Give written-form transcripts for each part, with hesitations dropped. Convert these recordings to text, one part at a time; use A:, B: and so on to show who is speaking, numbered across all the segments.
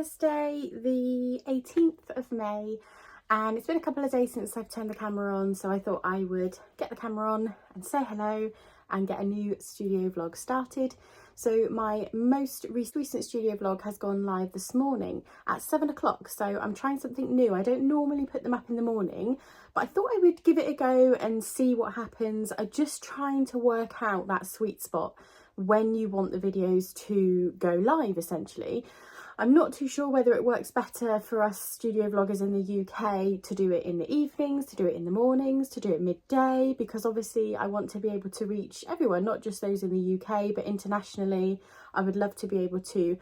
A: Thursday the 18th of May, and it's been a couple of days since I've turned the camera on, so I thought I would get the camera on and say hello and get a new studio vlog started. So my most recent studio vlog has gone live this morning at 7 o'clock, so I'm trying something new. I don't normally put them up in the morning, but I thought I would give it a go and see what happens. I'm just trying to work out that sweet spot when you want the videos to go live, essentially. I'm not too sure whether it works better for us studio vloggers in the UK to do it in the evenings, to do it in the mornings, to do it midday, because obviously I want to be able to reach everyone, not just those in the UK, but internationally. I would love to be able to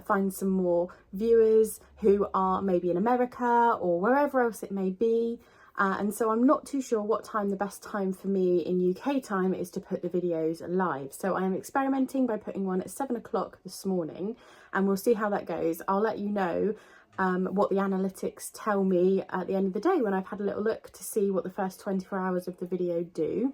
A: find some more viewers who are maybe in America or wherever else it may be. And so I'm not too sure what time the best time for me in UK time is to put the videos live. So I am experimenting by putting one at 7 o'clock this morning, and we'll see how that goes. I'll let you know what the analytics tell me at the end of the day when I've had a little look to see what the first 24 hours of the video do.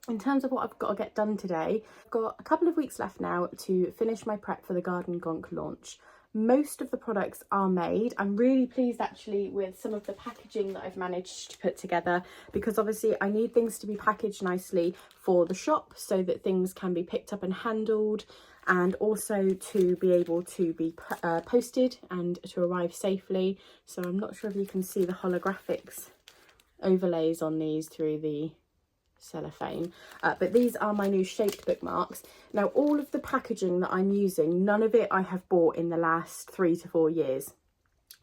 A: In terms of what I've got to get done today, I've got a couple of weeks left now to finish my prep for the Garden Gonk launch. Most of the products are made. I'm really pleased actually with some of the packaging that I've managed to put together, because obviously I need things to be packaged nicely for the shop so that things can be picked up and handled, and also to be able to be posted and to arrive safely. So I'm not sure if you can see the holographics overlays on these through the cellophane, but these are my new shaped bookmarks. Now, all of the packaging that I'm using, none of it I have bought in the last 3 to 4 years.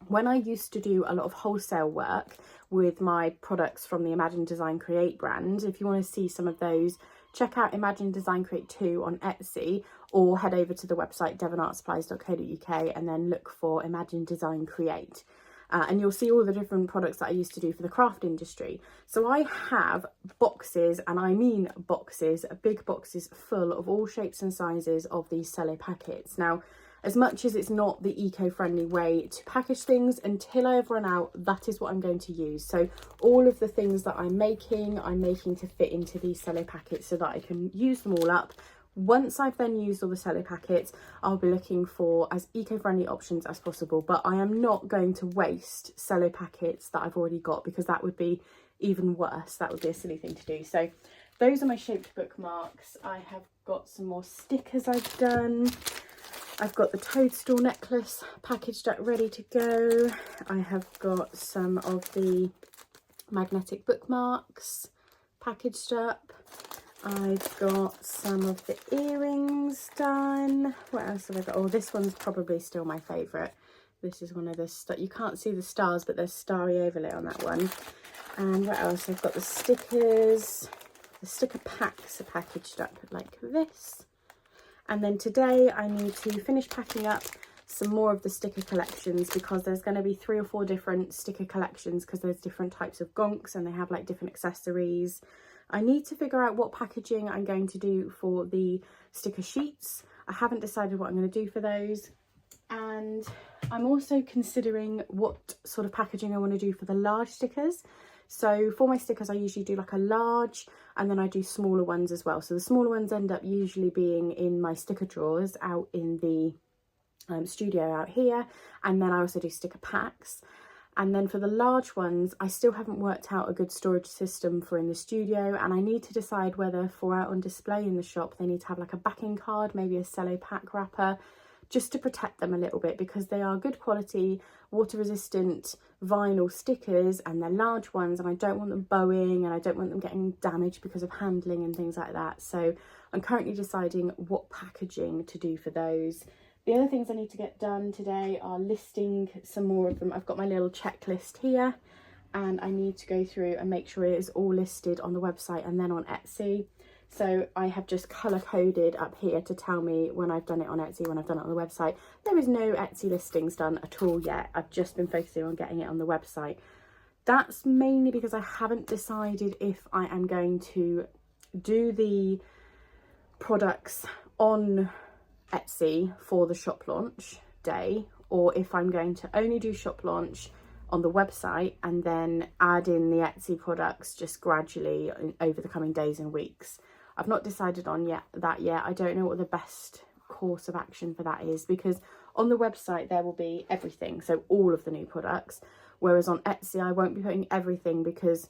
A: When I used to do a lot of wholesale work with my products from the Imagine Design Create brand, if you want to see some of those, check out Imagine Design Create 2 on Etsy, or head over to the website devonartsupplies.co.uk and then look for Imagine Design Create. And you'll see all the different products that I used to do for the craft industry. So I have boxes, and I mean boxes, big boxes full of all shapes and sizes of these cello packets. Now, as much as it's not the eco-friendly way to package things, until I have run out, that is what I'm going to use. So all of the things that I'm making to fit into these cello packets so that I can use them all up. Once I've then used all the cello packets, I'll be looking for as eco-friendly options as possible, but I am not going to waste cello packets that I've already got, because that would be even worse. That would be a silly thing to do. So those are my shaped bookmarks. I have got some more stickers I've done. I've got the toadstool necklace packaged up, ready to go. I have got some of the magnetic bookmarks packaged up. I've got some of the earrings done. What else have I got? Oh, this one's probably still my favourite. This is one of the, you can't see the stars, but there's starry overlay on that one. And what else? I've got the stickers. The sticker packs are packaged up like this. And then today I need to finish packing up some more of the sticker collections, because there's going to be 3 or 4 different sticker collections, because there's different types of gonks and they have like different accessories. I need to figure out what packaging I'm going to do for the sticker sheets. I haven't decided what I'm going to do for those. And I'm also considering what sort of packaging I want to do for the large stickers. So for my stickers, I usually do like a large, and then I do smaller ones as well. So the smaller ones end up usually being in my sticker drawers out in the studio out here. And then I also do sticker packs. And then for the large ones, I still haven't worked out a good storage system for in the studio, and I need to decide whether for out on display in the shop they need to have like a backing card, maybe a cello pack wrapper, just to protect them a little bit, because they are good quality, water resistant vinyl stickers, and they're large ones, and I don't want them bowing, and I don't want them getting damaged because of handling and things like that. So I'm currently deciding what packaging to do for those. The other things I need to get done today are listing some more of them. I've got my little checklist here, and I need to go through and make sure it is all listed on the website and then on Etsy. So I have just colour coded up here to tell me when I've done it on Etsy, when I've done it on the website. There is no Etsy listings done at all yet. I've just been focusing on getting it on the website. That's mainly because I haven't decided if I am going to do the products on Etsy for the shop launch day, or if I'm going to only do shop launch on the website and then add in the Etsy products just gradually over the coming days and weeks. I've not decided on that yet. I don't know what the best course of action for that is, because On the website there will be everything, so all of the new products, whereas on Etsy I won't be putting everything because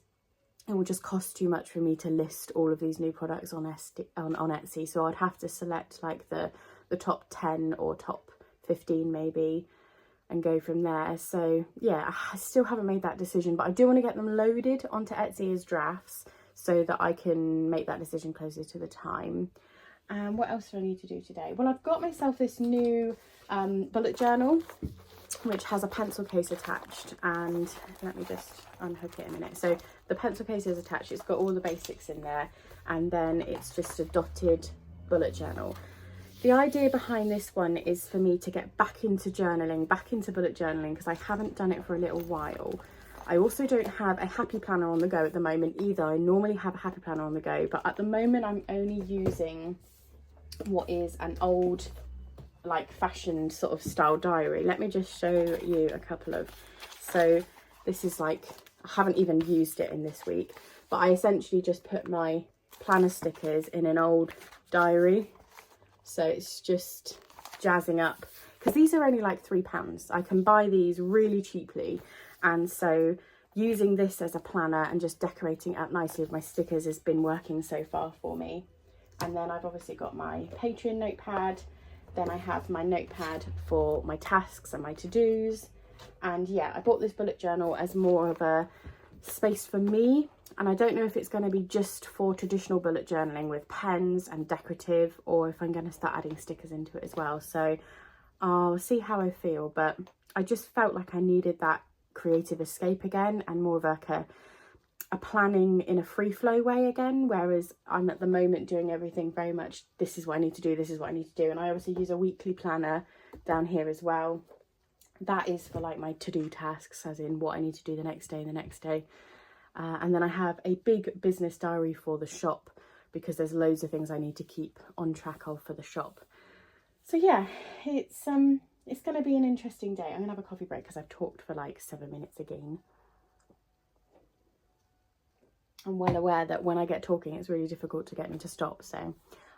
A: it will just cost too much for me to list all of these new products on Etsy. So I'd have to select like the top 10 or top 15 maybe and go from there. So yeah, I still haven't made that decision, but I do want to get them loaded onto Etsy as drafts so that I can make that decision closer to the time. And what else do I need to do today? Well, I've got myself this new bullet journal, which has a pencil case attached, and let me just unhook it in a minute. So the pencil case is attached, it's got all the basics in there, and then it's just a dotted bullet journal. The idea behind this one is for me to get back into journaling, back into bullet journaling, because I haven't done it for a little while. I also don't have a happy planner on the go at the moment either. I normally have a happy planner on the go, but at the moment I'm only using what is an old, like fashioned sort of style diary. Let me just show you a couple of, so this is like, I haven't even used it in this week, but I essentially just put my planner stickers in an old diary. So it's just jazzing up, because these are only like £3. I can buy these really cheaply, and so using this as a planner and just decorating it up nicely with my stickers has been working so far for me. And then I've obviously got my Patreon notepad. Then I have my notepad for my tasks and my to-dos. And yeah, I bought this bullet journal as more of a space for me. And I don't know if it's going to be just for traditional bullet journaling with pens and decorative, or if I'm going to start adding stickers into it as well. So I'll see how I feel. But I just felt like I needed that creative escape again, and more of like a planning in a free flow way again, whereas I'm at the moment doing everything very much, this is what I need to do, this is what I need to do. And I obviously use a weekly planner down here as well. That is for like my to-do tasks, as in what I need to do the next day and the next day. And then I have a big business diary for the shop, because there's loads of things I need to keep on track of for the shop. So yeah, it's going to be an interesting day. I'm going to have a coffee break because I've talked for like 7 minutes again. I'm well aware that when I get talking, it's really difficult to get me to stop. So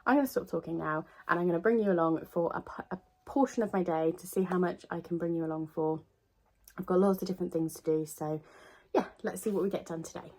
A: I'm going to stop talking now, and I'm going to bring you along for a portion of my day to see how much I can bring you along for. I've got lots of different things to do. So yeah, let's see what we get done today.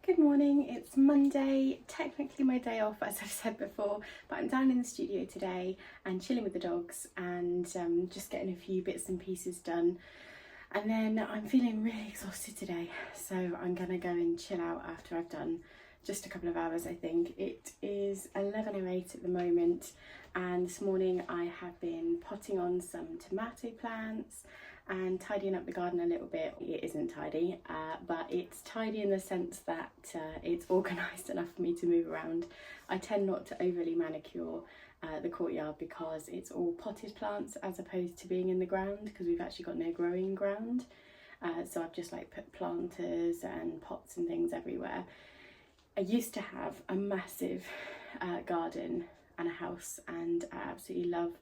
A: Good morning, it's Monday, technically my day off as I've said before, but I'm down in the studio today and chilling with the dogs and just getting a few bits and pieces done. And then I'm feeling really exhausted today, so I'm gonna go and chill out after I've done just a couple of hours, I think. It is 11:08 at the moment, and this morning I have been potting on some tomato plants and tidying up the garden a little bit. It isn't tidy, but it's tidy in the sense that it's organised enough for me to move around. I tend not to overly manicure the courtyard because it's all potted plants as opposed to being in the ground, because we've actually got no growing ground. So I've just like put planters and pots and things everywhere. I used to have a massive garden and a house, and I absolutely love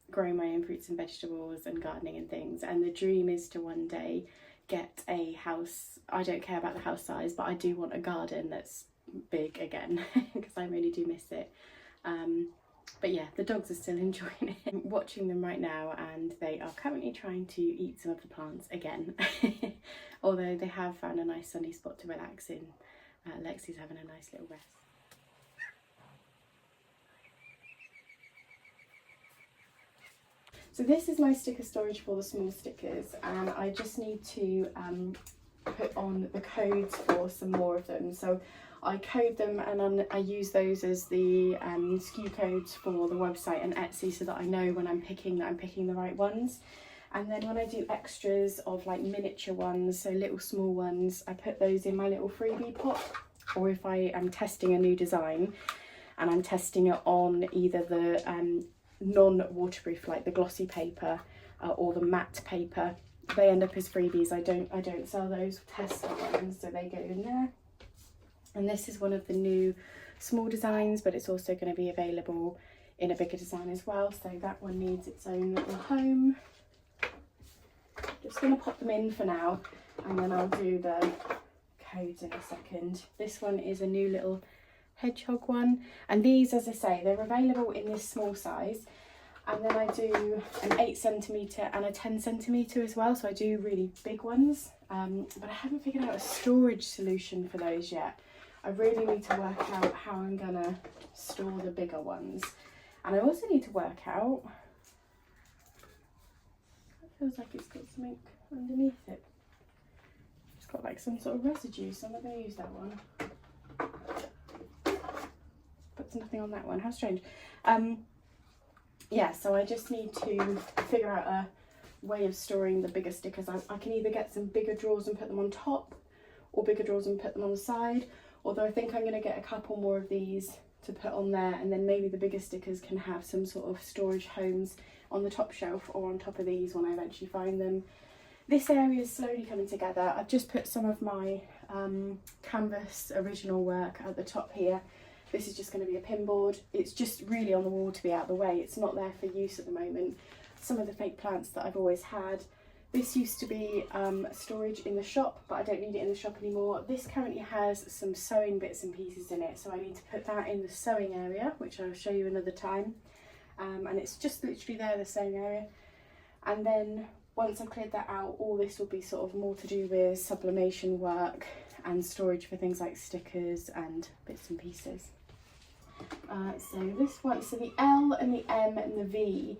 A: growing my own fruits and vegetables and gardening and things, and the dream is to one day get a house. I don't care about the house size, but I do want a garden that's big again because I really do miss it. But yeah, the dogs are still enjoying it. I'm watching them right now and they are currently trying to eat some of the plants again although they have found a nice sunny spot to relax in. Lexi's having a nice little rest. So this is my sticker storage for the small stickers, and I just need to put on the codes for some more of them. So I code them and I use those as the SKU codes for the website and Etsy, so that I know when I'm picking that I'm picking the right ones. And then when I do extras of like miniature ones, so little small ones, I put those in my little freebie pot. Or if I am testing a new design and I'm testing it on either the non-waterproof, like the glossy paper or the matte paper, they end up as freebies. I don't sell those tester ones, so they go in there. And this is one of the new small designs, but it's also going to be available in a bigger design as well, so that one needs its own little home. Just going to pop them in for now, and then I'll do the codes in a second. This one is a new little hedgehog one, and these, as I say, they're available in this small size, and then I do an 8cm and a 10cm as well, so I do really big ones, but I haven't figured out a storage solution for those yet. I really need to work out how I'm gonna store the bigger ones, and I also need to work out, it feels like it's got something underneath it. It's got like some sort of residue, so I'm not going to use that one. Puts nothing on that one, how strange. Yeah, so I just need to figure out a way of storing the bigger stickers. I can either get some bigger drawers and put them on top, or bigger drawers and put them on the side, although I think I'm going to get a couple more of these to put on there, and then maybe the bigger stickers can have some sort of storage homes on the top shelf or on top of these when I eventually find them. This area is slowly coming together. I've just put some of my canvas original work at the top here. This is just going to be a pin board. It's just really on the wall to be out of the way. It's not there for use at the moment. Some of the fake plants that I've always had. This used to be storage in the shop, but I don't need it in the shop anymore. This currently has some sewing bits and pieces in it, so I need to put that in the sewing area, which I'll show you another time. And it's just literally there, the sewing area. And then once I've cleared that out, all this will be sort of more to do with sublimation work and storage for things like stickers and bits and pieces. So this one, so the L and the M and the V,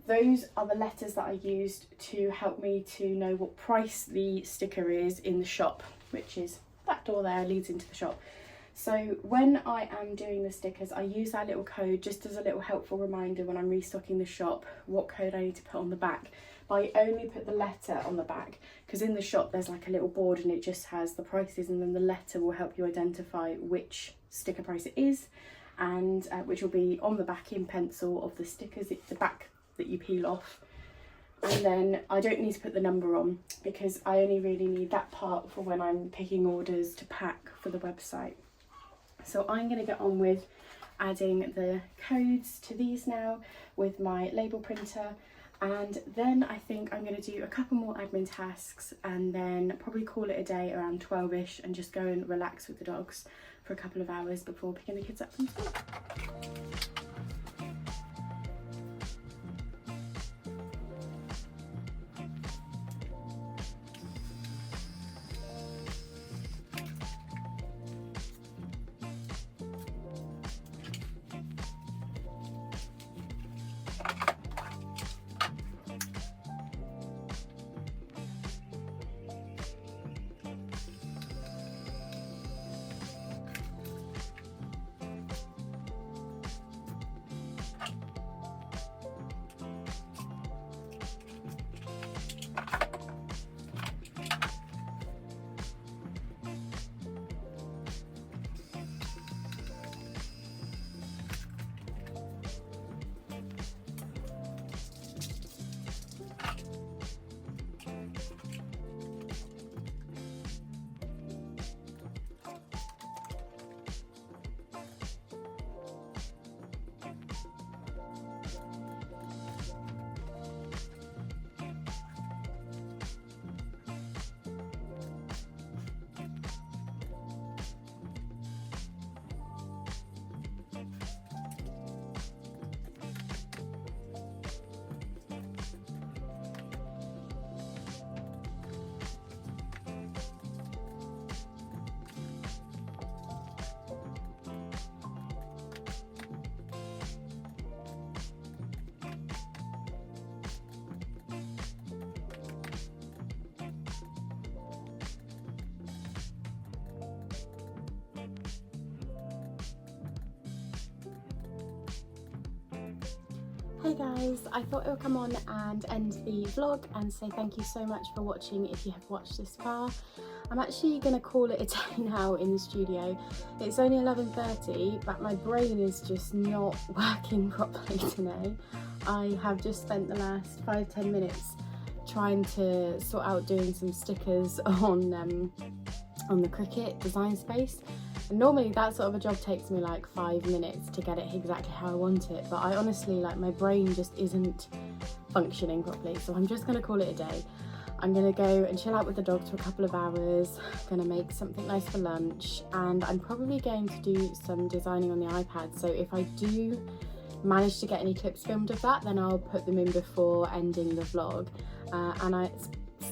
A: those are the letters that I used to help me to know what price the sticker is in the shop, which is that door there, leads into the shop. So when I am doing the stickers, I use that little code just as a little helpful reminder when I'm restocking the shop, what code I need to put on the back. But I only put the letter on the back, because in the shop there's like a little board and it just has the prices, and then the letter will help you identify which sticker price it is, and which will be on the back in pencil of the stickers. It's the back that you peel off. And then I don't need to put the number on, because I only really need that part for when I'm picking orders to pack for the website. So I'm going to get on with adding the codes to these now with my label printer, and then I think I'm going to do a couple more admin tasks and then probably call it a day around 12ish and just go and relax with the dogs for a couple of hours before picking the kids up from school. Hey guys, I thought I would come on and end the vlog and say thank you so much for watching if you have watched this far. I'm actually going to call it a day now in the studio. It's only 11:30, but my brain is just not working properly today. I have just spent the last 5-10 minutes trying to sort out doing some stickers on the Cricut design space. And normally that sort of a job takes me like 5 minutes to get it exactly how I want it, but I honestly, like, my brain just isn't functioning properly, so I'm just going to call it a day. I'm going to go and chill out with the dog for a couple of hours, going to make something nice for lunch, and I'm probably going to do some designing on the iPad. So if I do manage to get any clips filmed of that, then I'll put them in before ending the vlog.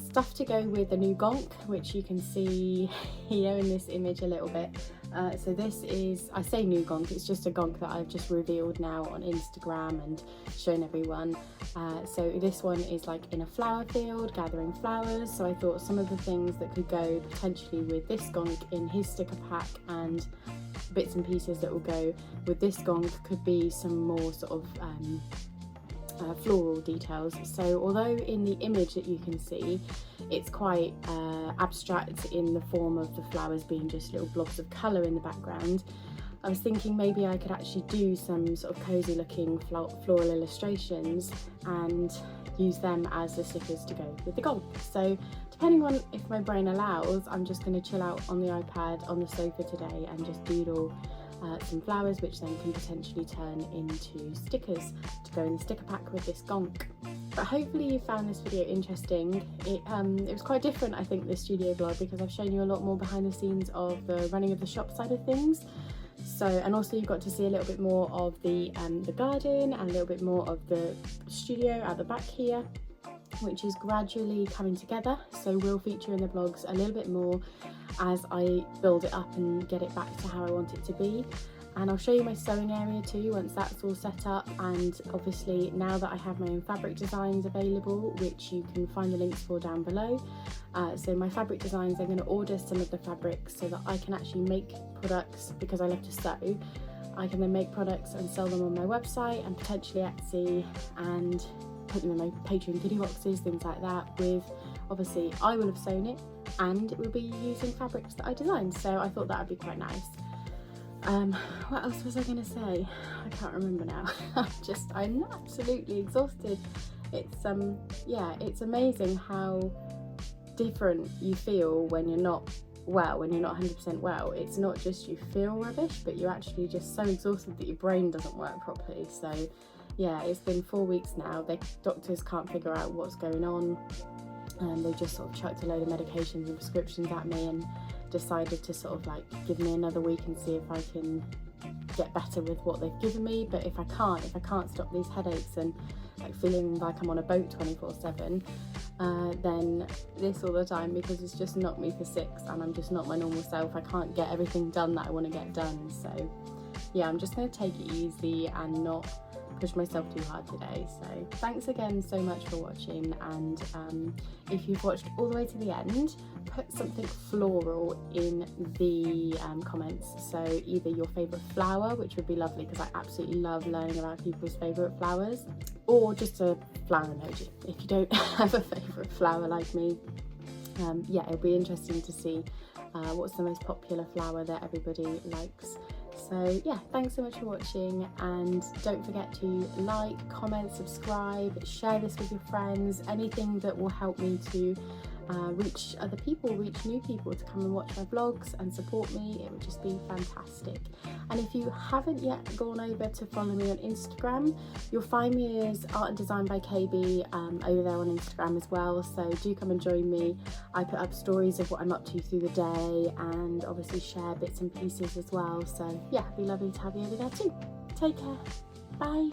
A: Stuff to go with the new gonk, which you can see here in this image a little bit. So this is, I say new gonk, it's just a gonk that I've just revealed now on Instagram and shown everyone. So this one is like in a flower field gathering flowers, so I thought some of the things that could go potentially with this gonk in his sticker pack and bits and pieces that will go with this gonk could be some more sort of floral details. So although in the image that you can see it's quite abstract in the form of the flowers being just little blobs of colour in the background, I was thinking maybe I could actually do some sort of cosy looking floral illustrations and use them as the stickers to go with the gonk. So depending on if my brain allows, I'm just going to chill out on the iPad on the sofa today and just doodle some flowers, which then can potentially turn into stickers to go in the sticker pack with this gonk. But hopefully you found this video interesting. It was quite different, I think, this studio vlog, because I've shown you a lot more behind the scenes of the running of the shop side of things. So, and also you got to see a little bit more of the garden and a little bit more of the studio at the back here, which is gradually coming together. So will feature in the vlogs a little bit more as I build it up and get it back to how I want it to be. And I'll show you my sewing area too once that's all set up, and obviously now that I have my own fabric designs available, which you can find the links for down below. So my fabric designs, I'm going to order some of the fabrics so that I can actually make products, because I love to sew. I can then make products and sell them on my website and potentially Etsy, and put them in my Patreon goodie boxes, things like that. With, obviously I will have sewn it and it will be using fabrics that I designed, so I thought that would be quite nice. What else was I going to say? I can't remember now. I'm absolutely exhausted. It's yeah, it's amazing how different you feel when you're not well, when you're not 100% well. It's not just you feel rubbish, but you're actually just so exhausted that your brain doesn't work properly. So yeah, it's been 4 weeks now. The doctors can't figure out what's going on, and they just sort of chucked a load of medications and prescriptions at me and decided to sort of like give me another week and see if I can get better with what they've given me. But if I can't stop these headaches and like feeling like I'm on a boat 24/7, then this all the time, because it's just knocked me for 6 and I'm just not my normal self. I can't get everything done that I want to get done. So yeah, I'm just going to take it easy and not push myself too hard today. So thanks again so much for watching, and if you've watched all the way to the end, put something floral in the comments. So either your favourite flower, which would be lovely because I absolutely love learning about people's favourite flowers, or just a flower emoji if you don't have a favourite flower like me. Yeah, it'll be interesting to see what's the most popular flower that everybody likes. So yeah, thanks so much for watching, and don't forget to like, comment, subscribe, share this with your friends, anything that will help me to reach other people, reach new people to come and watch my vlogs and support me. It would just be fantastic. And if you haven't yet gone over to follow me on Instagram, you'll find me as Artanddesignbykb over there on Instagram as well, so do come and join me. I put up stories of what I'm up to through the day and obviously share bits and pieces as well, so yeah, it'd be lovely to have you over there too. Take care, bye.